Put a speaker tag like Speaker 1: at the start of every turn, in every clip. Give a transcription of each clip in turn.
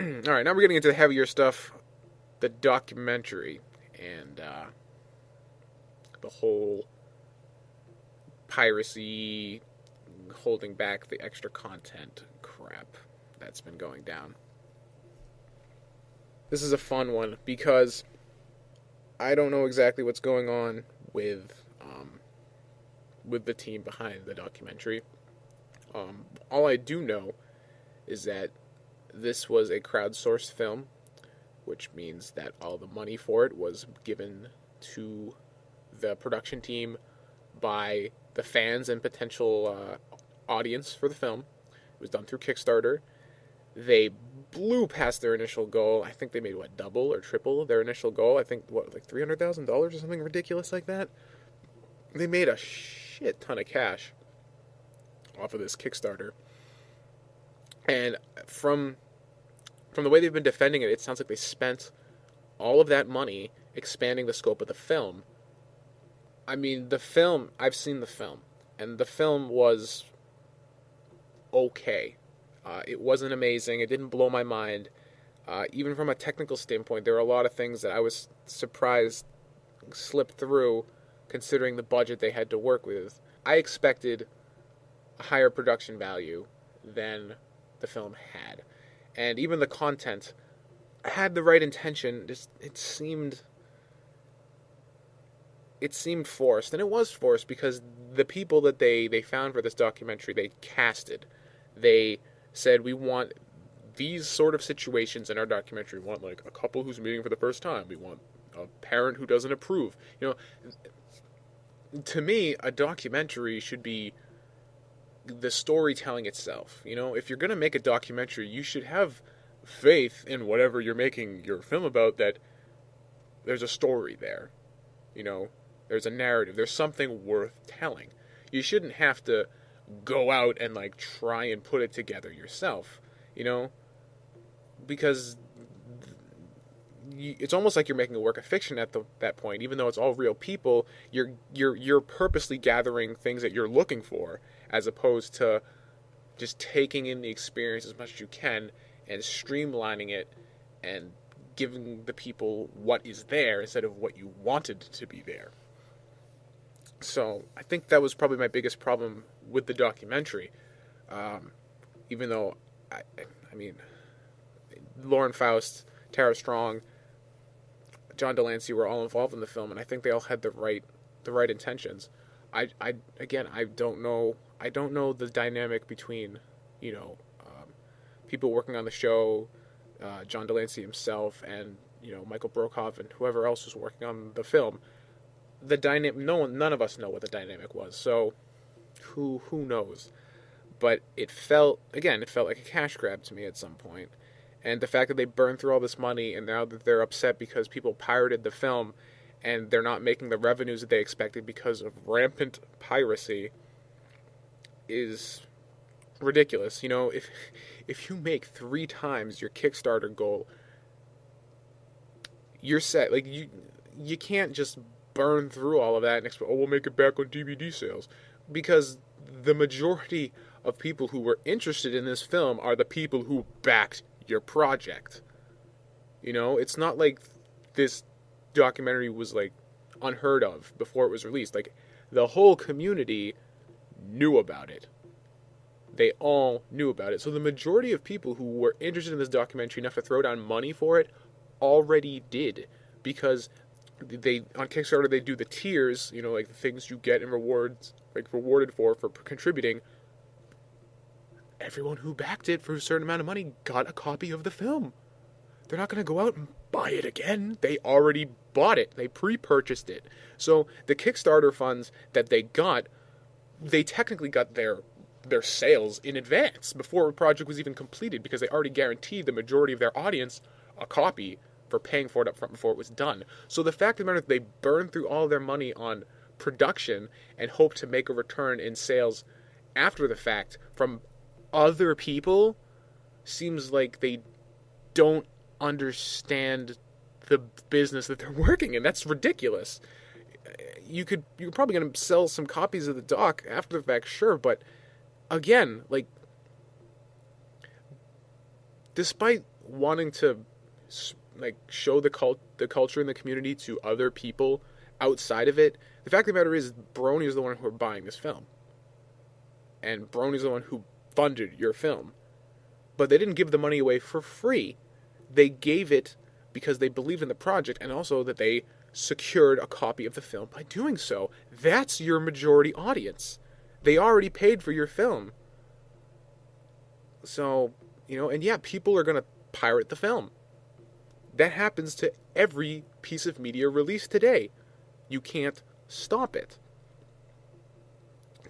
Speaker 1: Alright, now we're getting into the heavier stuff. The documentary. And, the whole piracy, holding back the extra content crap that's been going down. This is a fun one because I don't know exactly what's going on with the team behind the documentary. All I do know is that this was a crowdsourced film, which means that all the money for it was given to the production team by the fans and potential audience for the film. It was done through Kickstarter. They blew past their initial goal. I think they made, double or triple their initial goal. I think, like $300,000 or something ridiculous like that. They made a shit ton of cash off of this Kickstarter. And from the way they've been defending it, it sounds like they spent all of that money expanding the scope of the film. I mean, I've seen the film, and the film was okay. It wasn't amazing. It didn't blow my mind. Even from a technical standpoint, there were a lot of things that I was surprised slipped through, considering the budget they had to work with. I expected a higher production value than the film had. And even the content had the right intention. Just it seemed forced, and it was forced because the people that they found for this documentary, they casted. They said, we want these sort of situations in our documentary. We want like a couple who's meeting for the first time. We want a parent who doesn't approve. To me, a documentary should be the storytelling itself. If you're going to make a documentary, you should have faith in whatever you're making your film about, that there's a story there. There's a narrative. There's something worth telling. You shouldn't have to go out and try and put it together yourself, because it's almost like you're making a work of fiction at that point. Even though it's all real people, you're purposely gathering things that you're looking for, as opposed to just taking in the experience as much as you can and streamlining it and giving the people what is there instead of what you wanted to be there. So I think that was probably my biggest problem with the documentary. Even though, I mean, Lauren Faust, Tara Strong, John Delancey were all involved in the film, and I think they all had the right intentions. I don't know the dynamic between, people working on the show, John Delancey himself, and Michael Brokoff and whoever else was working on the film. The dynamic, none of us know what the dynamic was. So, who knows? But it felt like a cash grab to me at some point. And the fact that they burned through all this money, and now that they're upset because people pirated the film, and they're not making the revenues that they expected because of rampant piracy, is ridiculous. If you make 3 times your Kickstarter goal, you're set. You can't just burn through all of that and expect, we'll make it back on DVD sales. Because the majority of people who were interested in this film are the people who backed your project. It's not like this documentary was unheard of before it was released. The whole community knew about it. They all knew about it. So the majority of people who were interested in this documentary enough to throw down money for it already did, because they on Kickstarter they do the tiers, the things you get and rewarded for contributing. Everyone who backed it for a certain amount of money got a copy of the film. They're not going to go out and buy it again. They already bought it. They pre-purchased it. So the Kickstarter funds that they got, they technically got their sales in advance before the project was even completed, because they already guaranteed the majority of their audience a copy for paying for it up front before it was done. So the fact of the matter is they burned through all their money on production and hope to make a return in sales after the fact from other people seems like they don't understand the business that they're working in. That's ridiculous. You're probably going to sell some copies of the doc after the fact, sure, but again, despite wanting to like show the culture in the community to other people outside of it. The fact of the matter is, Brony is the one who are buying this film, and Brony is the one who funded your film. But they didn't give the money away for free. They gave it because they believed in the project, and also that they secured a copy of the film by doing so. That's your majority audience. They already paid for your film. So, and yeah, people are going to pirate the film. That happens to every piece of media released today. You can't stop it.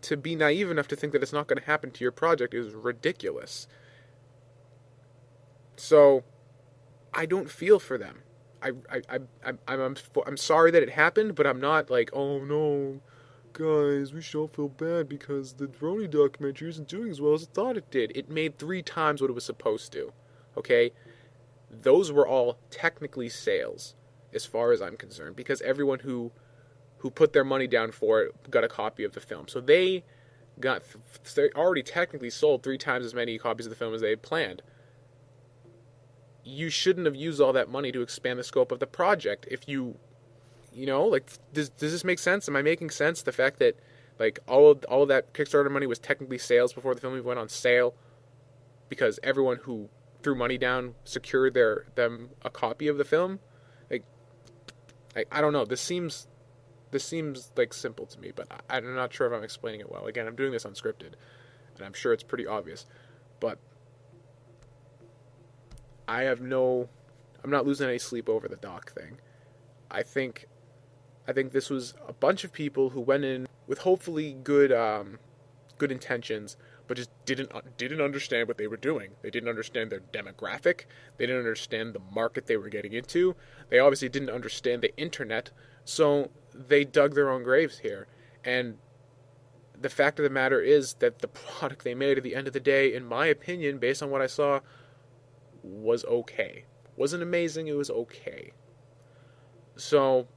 Speaker 1: To be naive enough to think that it's not going to happen to your project is ridiculous. So, I don't feel for them. I'm sorry that it happened, but I'm not like, oh no, guys, we should all feel bad because the Brony documentary isn't doing as well as I thought it did. It made 3 times what it was supposed to. Okay? Those were all technically sales, as far as I'm concerned, because everyone who put their money down for it got a copy of the film. So they already technically sold 3 times as many copies of the film as they had planned. You shouldn't have used all that money to expand the scope of the project. If does this make sense? Am I making sense? The fact that all of that Kickstarter money was technically sales before the film even went on sale, because everyone who threw money down secured them a copy of the film. I don't know. This seems like simple to me, but I'm not sure if I'm explaining it well. Again, I'm doing this unscripted, and I'm sure it's pretty obvious, but I'm not losing any sleep over the doc thing. I think this was a bunch of people who went in with hopefully good intentions, but just didn't understand what they were doing. They didn't understand their demographic. They didn't understand the market they were getting into. They obviously didn't understand the internet, so they dug their own graves here. And the fact of the matter is that the product they made at the end of the day, in my opinion, based on what I saw, was okay. Wasn't amazing, it was okay. So,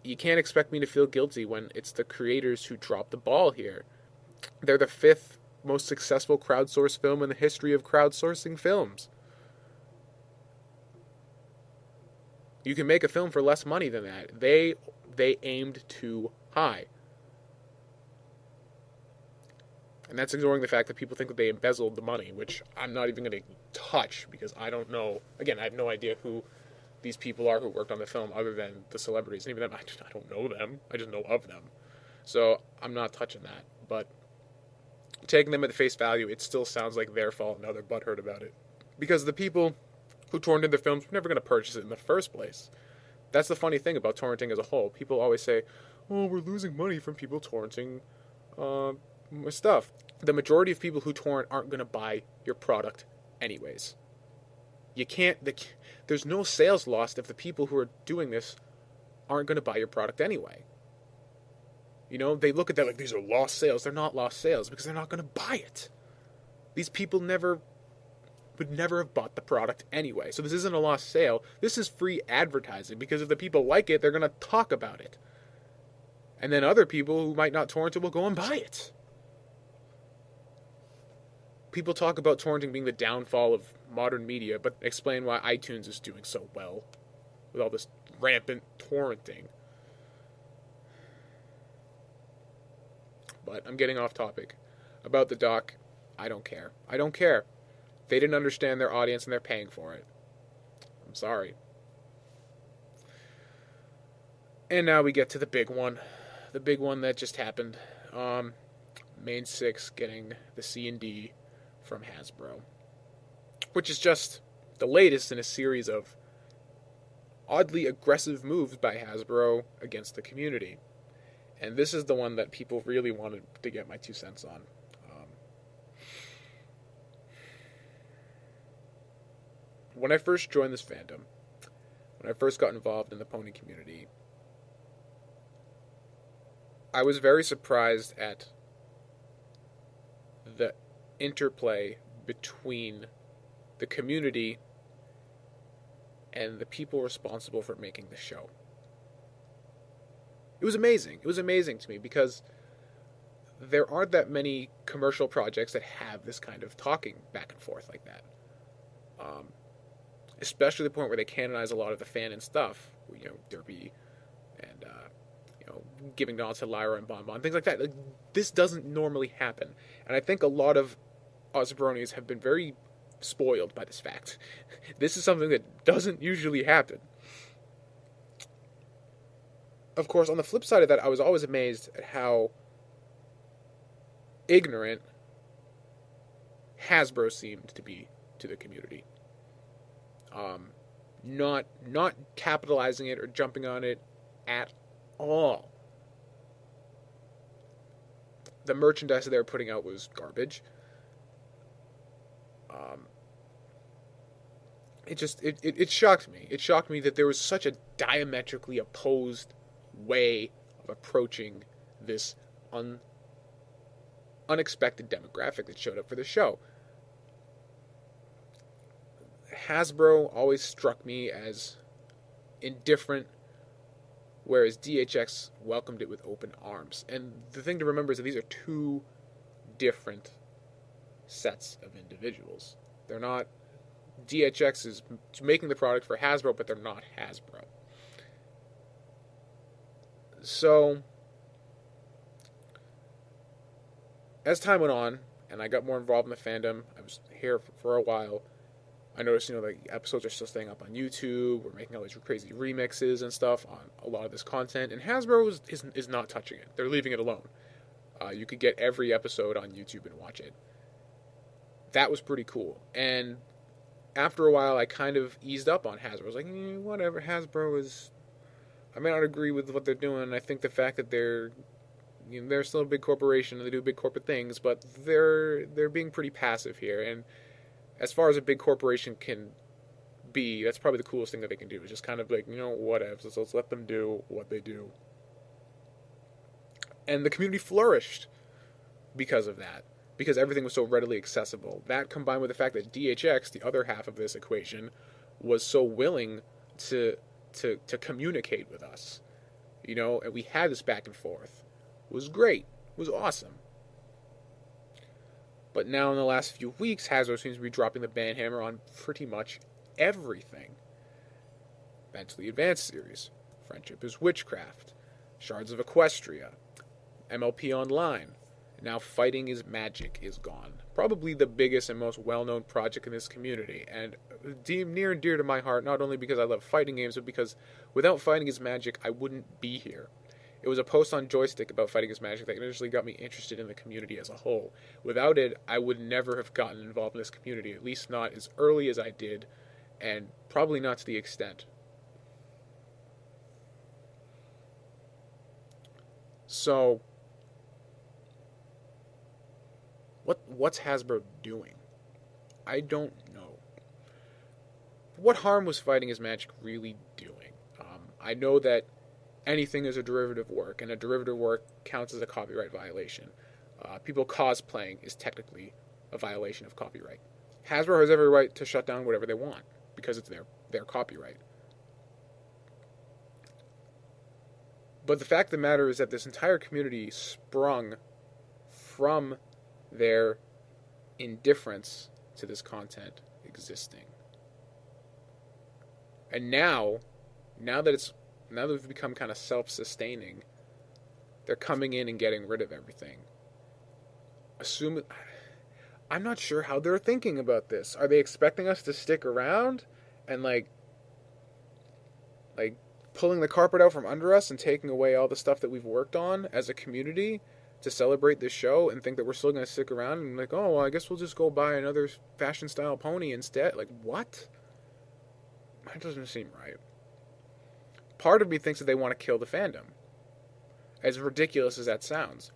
Speaker 1: you can't expect me to feel guilty when it's the creators who dropped the ball here. They're the 5th most successful crowdsourced film in the history of crowdsourcing films. You can make a film for less money than that. They aimed too high. And that's ignoring the fact that people think that they embezzled the money, which I'm not even going to touch because I don't know. Again, I have no idea who these people are who worked on the film other than the celebrities. And even them, I don't know them. I just know of them. So I'm not touching that. But taking them at face value, it still sounds like their fault. Now they're butthurt about it. Because the people who torrented their films were never going to purchase it in the first place. That's the funny thing about torrenting as a whole. People always say, oh, we're losing money from people torrenting my stuff. The majority of people who torrent aren't going to buy your product anyways. There's no sales lost if the people who are doing this aren't going to buy your product anyway. They look at that like these are lost sales. They're not lost sales because they're not going to buy it. These people would never have bought the product anyway. So this isn't a lost sale. This is free advertising because if the people like it, they're going to talk about it. And then other people who might not torrent it will go and buy it. People talk about torrenting being the downfall of modern media, but explain why iTunes is doing so well with all this rampant torrenting. But I'm getting off topic. About the doc, I don't care. I don't care. They didn't understand their audience and they're paying for it. I'm sorry. And now we get to the big one. The big one that just happened. Main 6 getting the C&D from Hasbro. Which is just the latest in a series of oddly aggressive moves by Hasbro against the community. And this is the one that people really wanted to get my 2 cents on. When I first joined this fandom, when I first got involved in the pony community, I was very surprised at the interplay between the community and the people responsible for making the show. It was amazing. It was amazing to me because there aren't that many commercial projects that have this kind of talking back and forth like that. Um, Especially the point where they canonize a lot of the fan and stuff. Derby and giving nods to Lyra and Bon Bon, things like that. Like, this doesn't normally happen, and I think a lot of us bronies have been very spoiled by this fact. This is something that doesn't usually happen. Of course, on the flip side of that, I was always amazed at how ignorant Hasbro seemed to be to the community. Not capitalizing it or jumping on it at all. The merchandise that they were putting out was garbage. It shocked me. It shocked me that there was such a diametrically opposed way of approaching this unexpected demographic that showed up for the show. Hasbro always struck me as indifferent, whereas DHX welcomed it with open arms. And the thing to remember is that these are two different sets of individuals. They're not... DHX is making the product for Hasbro, but they're not Hasbro. So, as time went on, and I got more involved in the fandom, I was here for a while, I noticed, the episodes are still staying up on YouTube. We're making all these crazy remixes and stuff on a lot of this content, and Hasbro is not touching it. They're leaving it alone. You could get every episode on YouTube and watch it. That was pretty cool. And after a while, I kind of eased up on Hasbro. I was like, whatever, Hasbro is... I may not agree with what they're doing. I think the fact that they're still a big corporation and they do big corporate things, but they're being pretty passive here. And as far as a big corporation can be, that's probably the coolest thing that they can do. Is just kind of like, whatever. So let's let them do what they do. And the community flourished because of that. Because everything was so readily accessible. That combined with the fact that DHX, the other half of this equation, was so willing to communicate with us. And we had this back and forth. It was great. It was awesome. But now in the last few weeks, Hasbro seems to be dropping the banhammer on pretty much everything. Mentally Advanced series, Friendship is Witchcraft, Shards of Equestria, MLP Online. Now Fighting is Magic is gone. Probably the biggest and most well-known project in this community. And near and dear to my heart, not only because I love fighting games, but because without Fighting is Magic, I wouldn't be here. It was a post on Joystick about Fighting is Magic that initially got me interested in the community as a whole. Without it, I would never have gotten involved in this community, at least not as early as I did, and probably not to the extent. So, what's Hasbro doing? I don't know. What harm was Fighting is Magic really doing? I know that anything is a derivative work, and a derivative work counts as a copyright violation. People cosplaying is technically a violation of copyright. Hasbro has every right to shut down whatever they want, because it's their copyright. But the fact of the matter is that this entire community sprung from their indifference to this content existing. And now that we've become kind of self-sustaining, they're coming in and getting rid of everything. I'm not sure how they're thinking about this. Are they expecting us to stick around and like pulling the carpet out from under us and taking away all the stuff that we've worked on as a community to celebrate this show and think that we're still going to stick around and like, oh, well, I guess we'll just go buy another fashion style pony instead? Like, what? That doesn't seem right. Part of me thinks that they want to kill the fandom. As ridiculous as that sounds.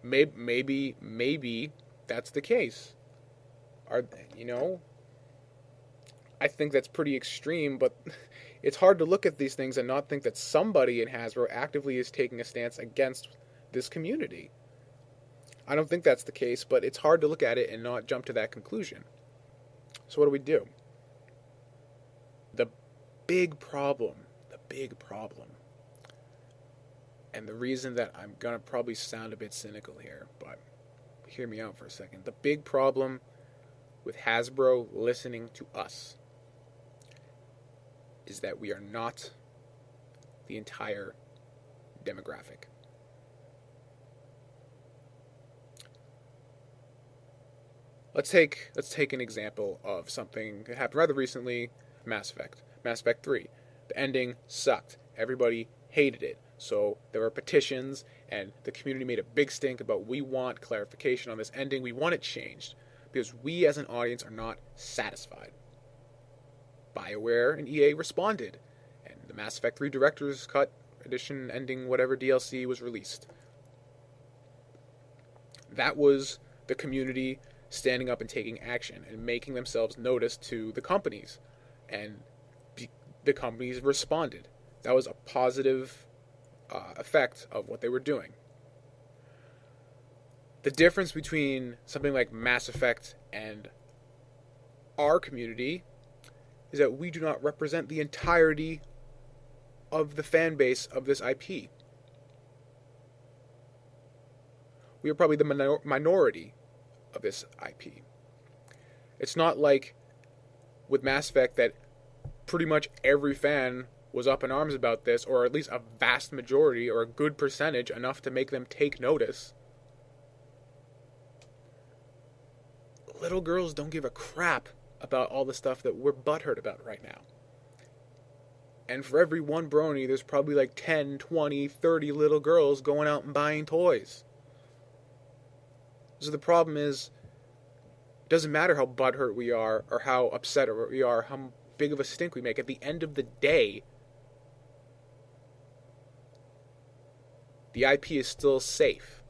Speaker 1: Maybe that's the case. I think that's pretty extreme, but it's hard to look at these things and not think that somebody in Hasbro actively is taking a stance against this community. I don't think that's the case, but it's hard to look at it and not jump to that conclusion. So what do we do? The big problem And the reason that I'm going to probably sound a bit cynical here, but hear me out for a second. The big problem with Hasbro listening to us is that we are not the entire demographic. Let's take an example of something that happened rather recently, Mass Effect. Mass Effect 3. The ending sucked. Everybody hated it. So there were petitions, and the community made a big stink about we want clarification on this ending. We want it changed. Because we as an audience are not satisfied. BioWare and EA responded. And the Mass Effect 3 Director's Cut Edition ending whatever DLC was released. That was the community standing up and taking action and making themselves noticed to the companies. And the companies responded. That was a positive effect of what they were doing. The difference between something like Mass Effect and our community is that we do not represent the entirety of the fan base of this IP. We are probably the minority of this IP. It's not like with Mass Effect that pretty much every fan was up in arms about this, or at least a vast majority or a good percentage enough to make them take notice. Little girls don't give a crap about all the stuff that we're butthurt about right now. And for every one Brony, there's probably like 10, 20, 30 little girls going out and buying toys. So the problem is, it doesn't matter how butthurt we are, or how upset we are, how big of a stink we make. At the end of the day, the IP is still safe.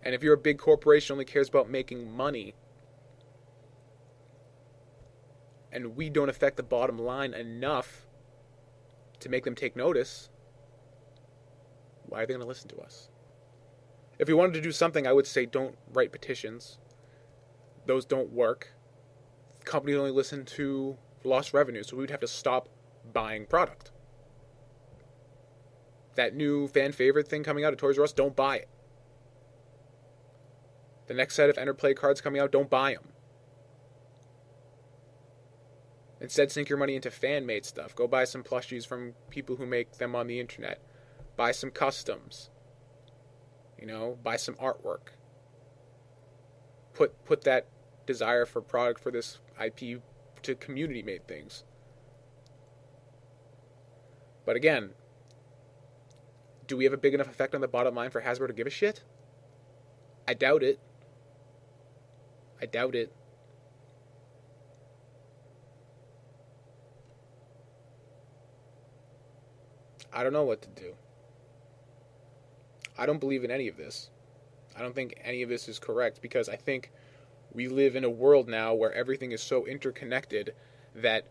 Speaker 1: And if you're a big corporation only cares about making money, and we don't affect the bottom line enough to make them take notice, why are they going to listen to us? If we wanted to do something, I would say don't write petitions. Those don't work. Companies only listen to lost revenue, so we would have to stop buying product. That new fan favorite thing coming out of Toys R Us, don't buy it. The next set of Enter Play cards coming out, don't buy them. Instead, sink your money into fan-made stuff. Go buy some plushies from people who make them on the internet. Buy some customs. Buy some artwork. Put that desire for product for this IP to community-made things. But again, do we have a big enough effect on the bottom line for Hasbro to give a shit? I doubt it. I doubt it. I don't know what to do. I don't believe in any of this. I don't think any of this is correct, because I think we live in a world now where everything is so interconnected that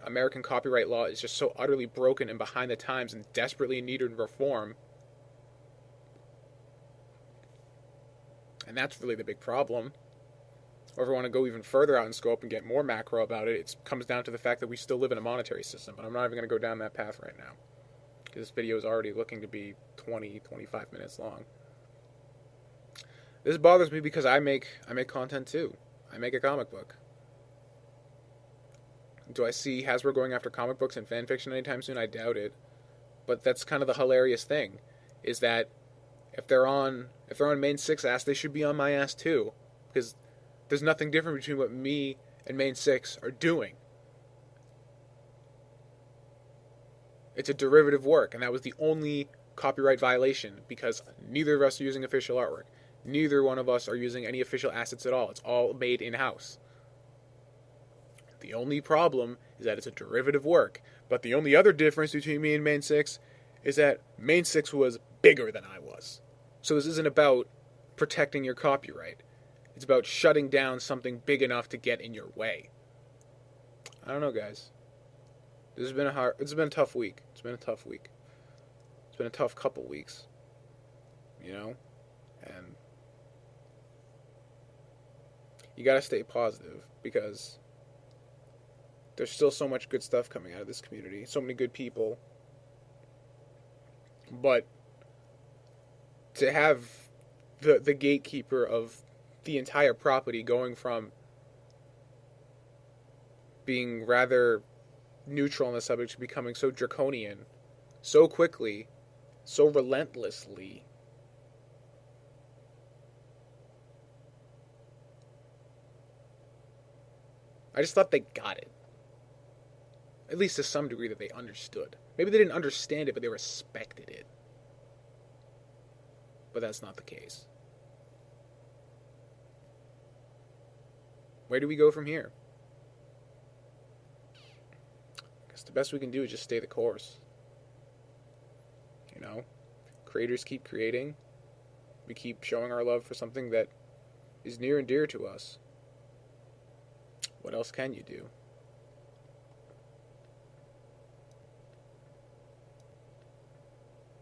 Speaker 1: American copyright law is just so utterly broken and behind the times and desperately needed reform. And that's really the big problem. Or if we want to go even further out in scope and get more macro about it, it comes down to the fact that we still live in a monetary system. But I'm not even going to go down that path right now. This video is already looking to be 20, 25 minutes long. This bothers me because I make content too. I make a comic book. Do I see Hasbro going after comic books and fan fiction anytime soon? I doubt it. But that's kind of the hilarious thing, is that if they're on Main 6 ass, they should be on my ass too. Because there's nothing different between what me and Main 6 are doing. It's a derivative work, and that was the only copyright violation, because neither of us are using official artwork. Neither one of us are using any official assets at all. It's all made in-house. The only problem is that it's a derivative work. But the only other difference between me and Main 6 is that Main 6 was bigger than I was. So this isn't about protecting your copyright. It's about shutting down something big enough to get in your way. I don't know, guys. It's been a tough week. It's been a tough week. It's been a tough couple weeks. And you gotta stay positive, because there's still so much good stuff coming out of this community. So many good people But to have the gatekeeper of the entire property going from being rather neutral on the subject to becoming so draconian, so quickly, so relentlessly. I just thought they got it. At least to some degree that they understood. Maybe they didn't understand it, but they respected it. But that's not the case. Where do we go from here? I guess the best we can do is just stay the course. You know? Creators keep creating. We keep showing our love for something that is near and dear to us. What else can you do?